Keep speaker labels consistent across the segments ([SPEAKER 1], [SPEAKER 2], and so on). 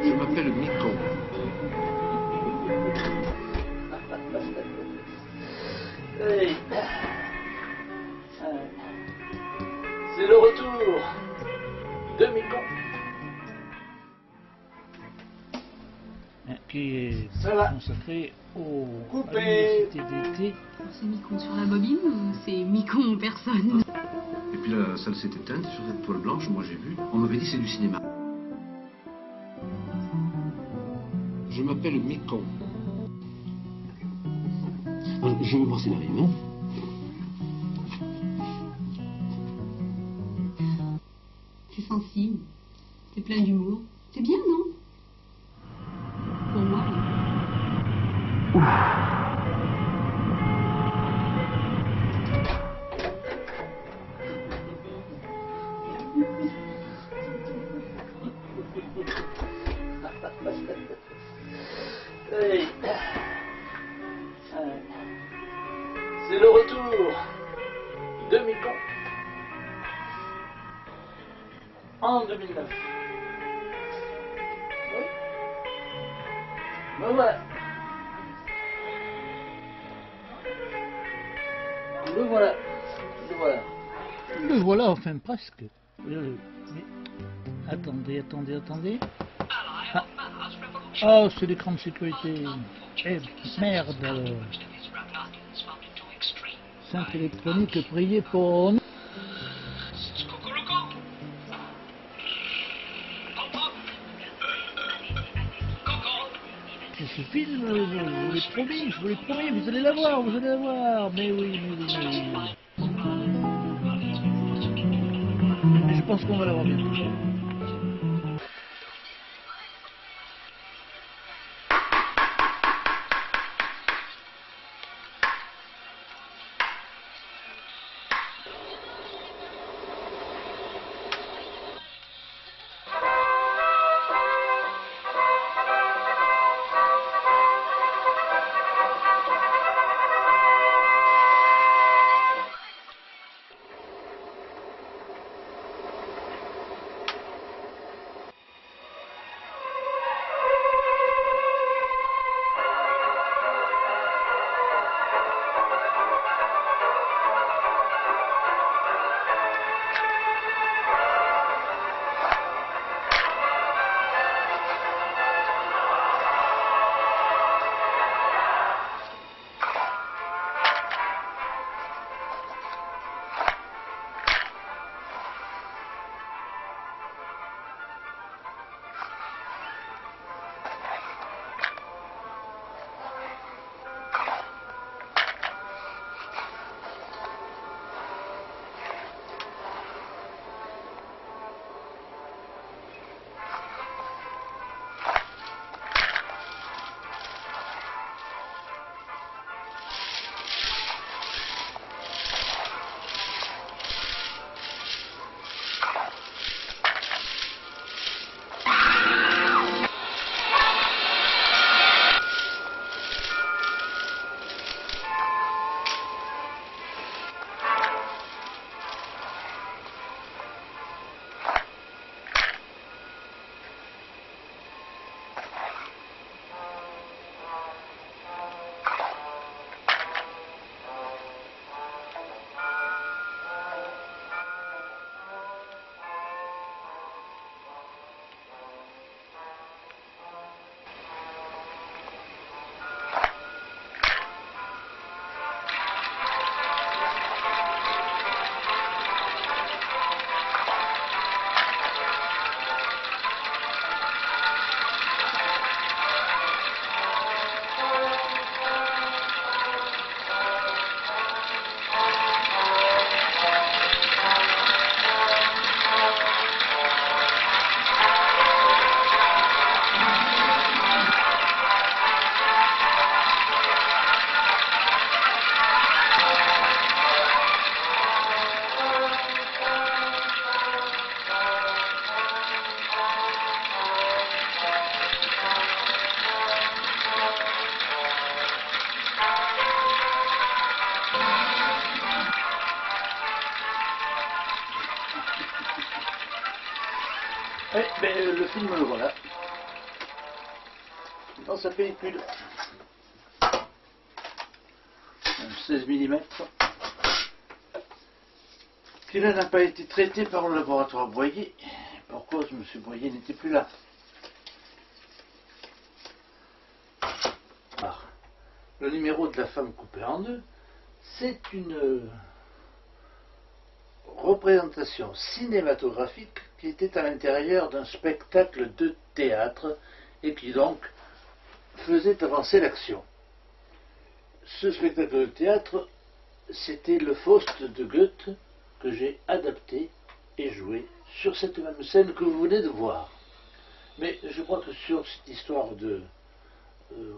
[SPEAKER 1] Je m'appelle Micon.
[SPEAKER 2] Hey. C'est le retour de Micon.
[SPEAKER 3] Qui est
[SPEAKER 2] Ça va.
[SPEAKER 3] consacré au
[SPEAKER 2] Coupé.
[SPEAKER 3] à l'université d'été.
[SPEAKER 4] C'est Micon sur la bobine ou c'est Micon en personne?
[SPEAKER 1] Et puis la salle s'est éteinte sur cette toile blanche, moi j'ai vu. On m'avait dit c'est du cinéma. Je m'appelle Micon. Je veux brasser la rime, hein.
[SPEAKER 4] C'est sensible, c'est plein d'humour. C'est bien, non? Pour moi, oui.
[SPEAKER 2] Hey. C'est le retour de Micon en 2009. Oui. Ben voilà. Le voilà. Le voilà.
[SPEAKER 3] Le voilà, enfin presque. Mais attendez. Ah, oh, c'est l'écran de sécurité. Eh merde alors. Simple électronique, priez pour nous. Ce film, je vous l'ai promis, vous allez la voir, mais oui. Mais je pense qu'on va la voir bientôt.
[SPEAKER 2] Mais le film, le voilà. dans sa pellicule. Un 16 mm. Qui là n'a pas été traité par le laboratoire Boyer. Pour cause, M. Boyer n'était plus là. Ah. Le numéro de la femme coupée en deux, c'est une représentation cinématographique qui était à l'intérieur d'un spectacle de théâtre et qui donc faisait avancer l'action. Ce spectacle de théâtre, c'était le Faust de Goethe que j'ai adapté et joué sur cette même scène que vous venez de voir. Mais je crois que sur cette histoire de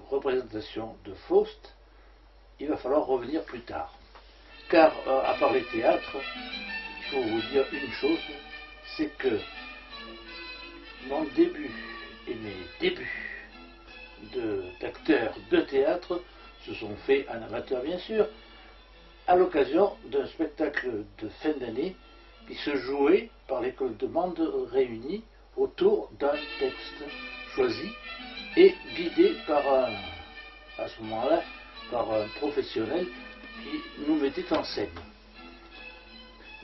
[SPEAKER 2] représentation de Faust, il va falloir revenir plus tard. Car à part les théâtres, il faut vous dire une chose, c'est que mon début et mes débuts d'acteur de théâtre se sont faits en amateur bien sûr, à l'occasion d'un spectacle de fin d'année qui se jouait par l'école de Mende réunie autour d'un texte choisi et guidé par à ce moment-là, par un professionnel qui nous mettait en scène.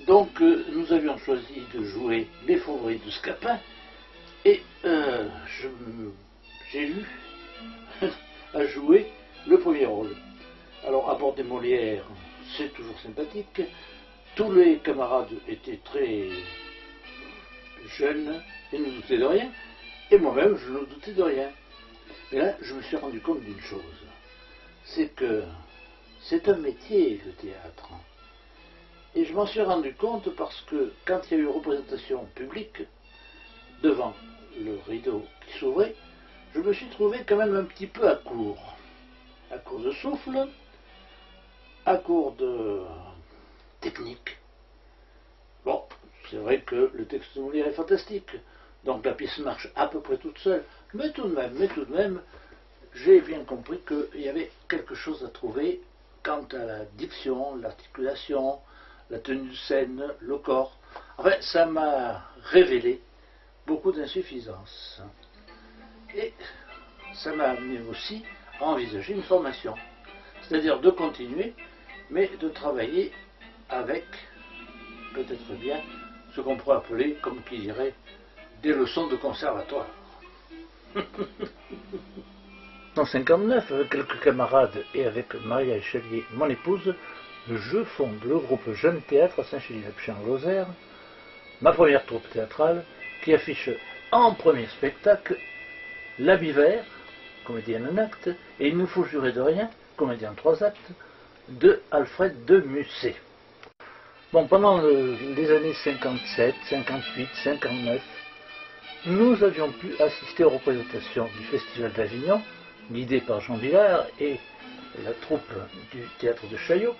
[SPEAKER 2] Donc nous avions choisi de jouer Les Favoris de Scapin et j'ai eu à jouer le premier rôle. Alors à bord des Molières, c'est toujours sympathique. Tous les camarades étaient très jeunes et ne doutaient de rien. Et moi-même, je ne doutais de rien. Et là, je me suis rendu compte d'une chose. C'est que c'est un métier, le théâtre. Et je m'en suis rendu compte parce que quand il y a eu représentation publique, devant le rideau qui s'ouvrait, je me suis trouvé quand même un petit peu à court. À court de souffle, à court de technique. Bon, c'est vrai que le texte de Molière est fantastique, donc la pièce marche à peu près toute seule, mais tout de même, j'ai bien compris qu'il y avait quelque chose à trouver quant à la diction, l'articulation, la tenue de scène, le corps. Enfin, ça m'a révélé beaucoup d'insuffisances. Et ça m'a amené aussi à envisager une formation. C'est-à-dire de continuer, mais de travailler avec, peut-être bien, ce qu'on pourrait appeler, comme qui dirait, des leçons de conservatoire. En 1959, avec quelques camarades et avec Maria Echelier, mon épouse, je fonde le groupe Jeune Théâtre à Saint-Chély-le-Pichet en Lozère, ma première troupe théâtrale, qui affiche en premier spectacle L'Habit Vert, comédien en acte, et Il nous faut jurer de rien, comédien en 3 actes, de Alfred de Musset. Bon, pendant les années 57, 58, 59, nous avions pu assister aux représentations du Festival d'Avignon, guidé par Jean Villard et la troupe du théâtre de Chaillot,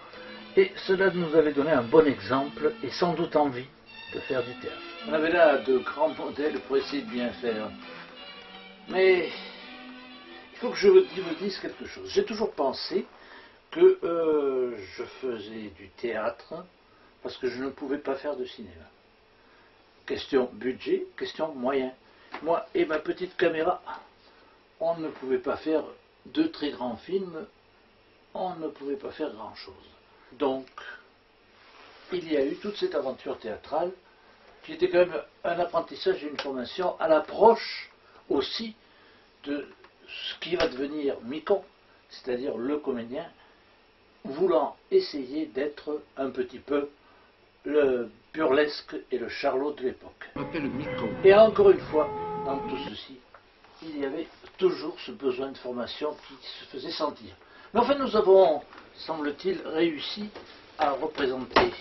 [SPEAKER 2] et cela nous avait donné un bon exemple et sans doute envie de faire du théâtre. On avait là de grands modèles pour essayer de bien faire. Mais il faut que je vous dise quelque chose. J'ai toujours pensé que je faisais du théâtre parce que je ne pouvais pas faire de cinéma. Question budget, question moyen. Moi et ma petite caméra, on ne pouvait pas faire de très grands films, on ne pouvait pas faire grand-chose. Donc, il y a eu toute cette aventure théâtrale qui était quand même un apprentissage et une formation à l'approche aussi de ce qui va devenir Micon, c'est-à-dire le comédien voulant essayer d'être un petit peu le burlesque et le charlot de l'époque.
[SPEAKER 1] On m'appelle Micon.
[SPEAKER 2] Et encore une fois, dans tout ceci, il y avait toujours ce besoin de formation qui se faisait sentir. Mais enfin, nous avons, semble-t-il, réussi à représenter